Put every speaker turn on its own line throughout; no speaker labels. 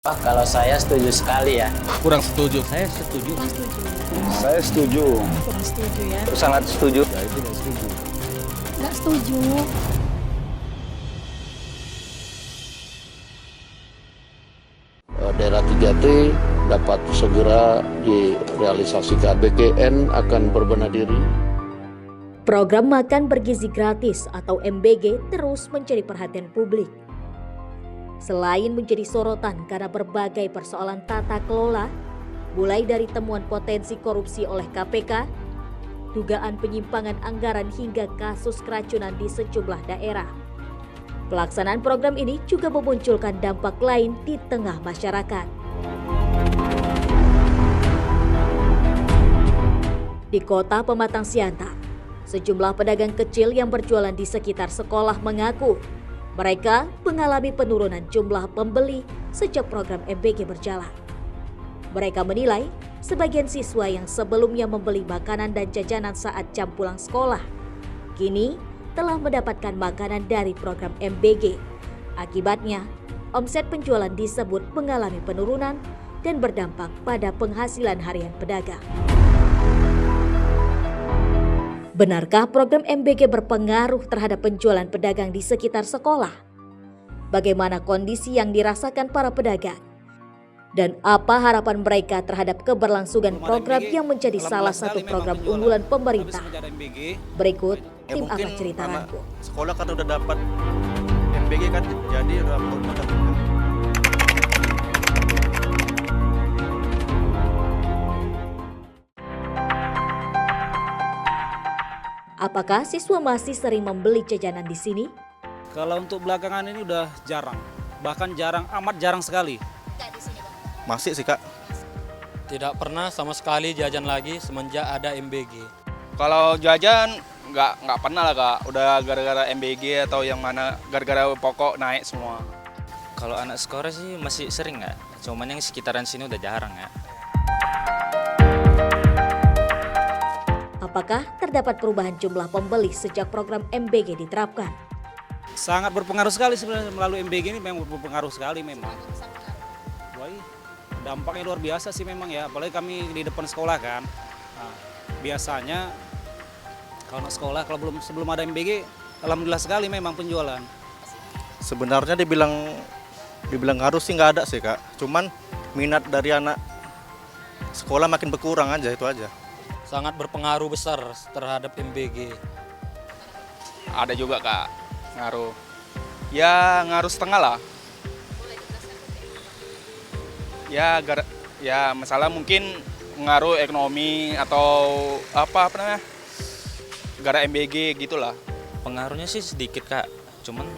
Kalau saya setuju sekali ya.
Kurang setuju.
Saya setuju.
Kurang setuju.
Saya setuju.
Kurang setuju ya.
Sangat setuju.
Saya tidak setuju.
Nggak setuju.
Daerah 3T dapat segera direalisasikan. BKN akan berbenah diri.
Program Makan Bergizi Gratis atau MBG terus menjadi perhatian publik. Selain menjadi sorotan karena berbagai persoalan tata kelola, mulai dari temuan potensi korupsi oleh KPK, dugaan penyimpangan anggaran hingga kasus keracunan di sejumlah daerah. Pelaksanaan program ini juga memunculkan dampak lain di tengah masyarakat. Di kota Pematang Siantar, sejumlah pedagang kecil yang berjualan di sekitar sekolah mengaku mereka mengalami penurunan jumlah pembeli sejak program MBG berjalan. Mereka menilai sebagian siswa yang sebelumnya membeli makanan dan jajanan saat jam pulang sekolah, kini telah mendapatkan makanan dari program MBG. Akibatnya, omset penjualan disebut mengalami penurunan dan berdampak pada penghasilan harian pedagang. Benarkah program MBG berpengaruh terhadap penjualan pedagang di sekitar sekolah? Bagaimana kondisi yang dirasakan para pedagang? Dan apa harapan mereka terhadap keberlangsungan program yang menjadi salah satu program unggulan pemerintah? Berikut tim Apa Cerita Rangkum.
Sekolah kan udah dapat MBG kan, jadi udah dapat.
Apakah siswa masih sering membeli jajanan di sini?
Kalau untuk belakangan ini udah jarang, bahkan amat jarang sekali.
Masih sih Kak.
Tidak pernah sama sekali jajan lagi semenjak ada MBG.
Kalau jajan nggak pernah lah Kak, udah gara-gara MBG atau yang mana gara-gara pokok naik semua.
Kalau anak sekolah sih masih sering nggak, cuman yang sekitaran sini udah jarang ya.
Apakah terdapat perubahan jumlah pembeli sejak program MBG diterapkan?
Sangat berpengaruh sekali sebenarnya, melalui MBG ini memang berpengaruh sekali memang. Wah, dampaknya luar biasa sih memang ya, apalagi kami di depan sekolah kan. Nah, biasanya kalau anak sekolah sebelum ada MBG, alhamdulillah sekali memang penjualan.
Sebenarnya dibilang harus sih nggak ada sih Kak. Cuman minat dari anak sekolah makin berkurang aja, itu aja.
Sangat berpengaruh besar terhadap MBG.
Ada juga Kak, ngaruh. Ya ngaruh setengah lah. Ya masalah mungkin ngaruh ekonomi atau apa namanya, gara MBG gitulah.
Pengaruhnya sih sedikit Kak, cuman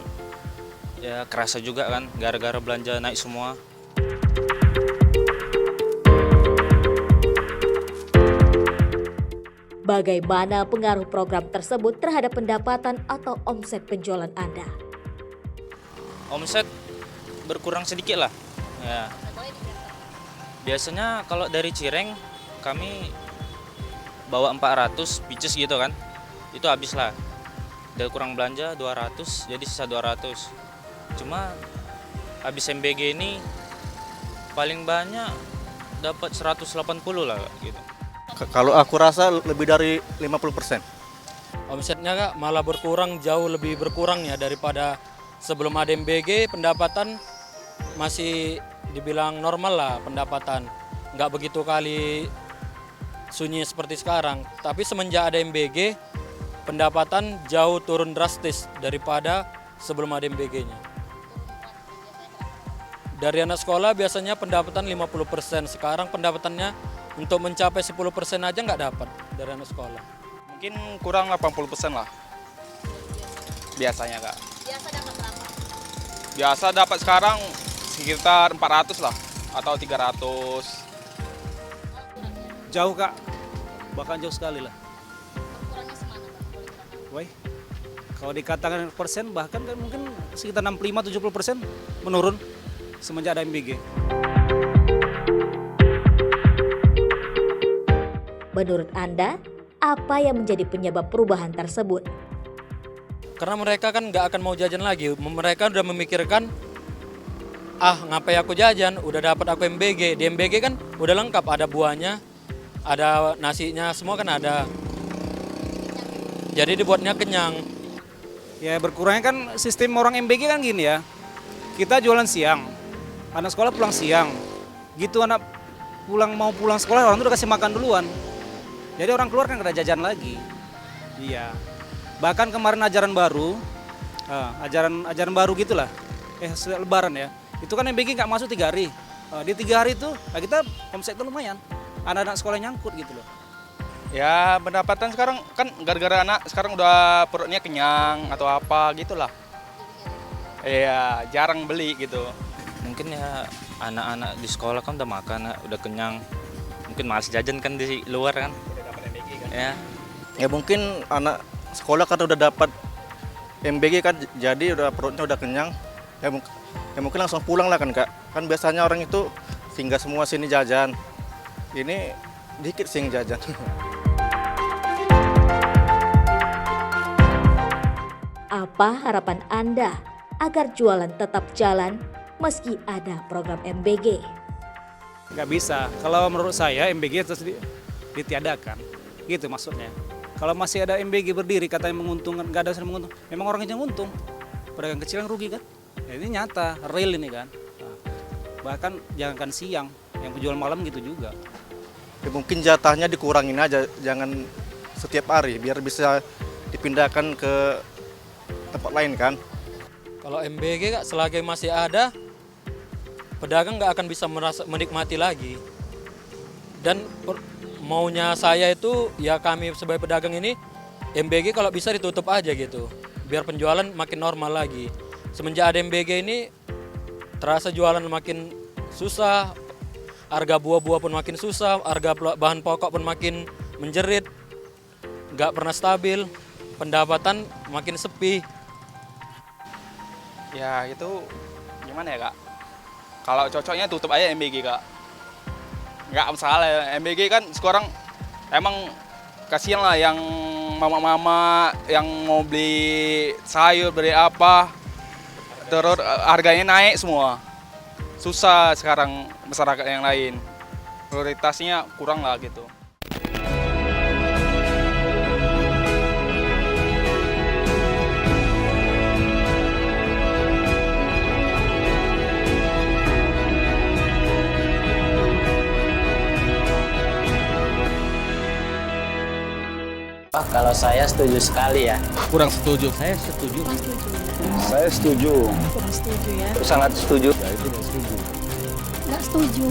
ya kerasa juga kan gara-gara belanja naik semua.
Bagaimana pengaruh program tersebut terhadap pendapatan atau omset penjualan Anda?
Omset berkurang sedikit lah. Ya. Biasanya kalau dari Cireng kami bawa 400 pieces gitu kan, itu habis lah. Dari kurang belanja 200, jadi sisa 200. Cuma habis MBG ini paling banyak dapat 180 lah gitu.
Kalau aku rasa lebih dari 50%.
Omsetnya Kak malah berkurang, jauh lebih berkurang ya daripada sebelum ada MBG. Pendapatan masih dibilang normal lah pendapatan. Nggak begitu kali sunyi seperti sekarang. Tapi semenjak ada MBG, pendapatan jauh turun drastis daripada sebelum ada MBG-nya. Dari anak sekolah biasanya pendapatan 50%, sekarang pendapatannya untuk mencapai 10% aja nggak dapat dari anak sekolah.
Mungkin kurang 80% lah. Biasanya Kak.
Biasa dapat berapa?
Biasa dapat sekarang sekitar 400 lah atau 300.
Jauh Kak, bahkan jauh sekali lah.
Kurangnya semana Pak?
Wah, kalau dikatakan persen bahkan kan mungkin sekitar 65-70% menurun semenjak ada MBG.
Menurut Anda, apa yang menjadi penyebab perubahan tersebut?
Karena mereka kan nggak akan mau jajan lagi, mereka udah memikirkan ngapain aku jajan, udah dapat aku MBG. Di MBG kan udah lengkap, ada buahnya, ada nasinya, semua kan ada. Jadi dibuatnya kenyang.
Ya berkurangnya kan sistem orang MBG kan gini ya. Kita jualan siang, anak sekolah pulang siang. Gitu anak mau pulang sekolah orang tuh udah kasih makan duluan. Jadi orang keluar kan gak ada jajan lagi. Iya. Bahkan kemarin ajaran baru gitulah. Lebaran ya. Itu kan MBG nggak masuk 3 hari. Di 3 hari itu kita omsetnya lumayan. Anak-anak sekolah nyangkut gitu loh.
Ya pendapatan sekarang kan gara-gara anak sekarang udah perutnya kenyang atau apa gitulah. Iya, jarang beli gitu.
Mungkin ya anak-anak di sekolah kan udah makan, udah kenyang. Mungkin malas jajan kan di luar kan.
Udah dapat MBG kan.
Ya mungkin anak sekolah kan udah dapat MBG kan, jadi udah perutnya udah kenyang. Ya mungkin langsung pulang lah kan Kak. Kan biasanya orang itu singgah semua sini jajan. Ini dikit sih yang jajan.
Apa harapan Anda agar jualan tetap jalan meski ada program MBG?
Nggak bisa. Kalau menurut saya MBG terus ditiadakan. Gitu maksudnya. Kalau masih ada MBG berdiri katanya menguntungkan, nggak ada yang menguntungkan. Memang orang yang untung. Pedagang kecil yang rugi kan. Ya, ini nyata, real ini kan. Nah, bahkan jangankan siang, yang penjual malam gitu juga.
Ya, mungkin jatahnya dikurangin aja, jangan setiap hari biar bisa dipindahkan ke tempat lain kan.
Kalau MBG Kak, selagi masih ada, pedagang nggak akan bisa menikmati lagi. Dan maunya saya itu, ya kami sebagai pedagang ini, MBG kalau bisa ditutup aja gitu. Biar penjualan makin normal lagi. Semenjak ada MBG ini, terasa jualan makin susah, harga buah-buah pun makin susah, harga bahan pokok pun makin menjerit, nggak pernah stabil, pendapatan makin sepi.
Ya itu gimana ya Kak? Kalau cocoknya tutup aja MBG Kak. Nggak masalah ya, MBG kan sekarang emang kasihan lah yang mama-mama yang mau beli sayur, beli apa, terus harganya naik semua. Susah sekarang masyarakat yang lain, prioritasnya kurang lah gitu.
Wah, kalau saya setuju sekali ya.
Kurang setuju.
Kurang setuju.
Saya setuju.
Kurang setuju ya.
Sangat setuju.
Nggak setuju.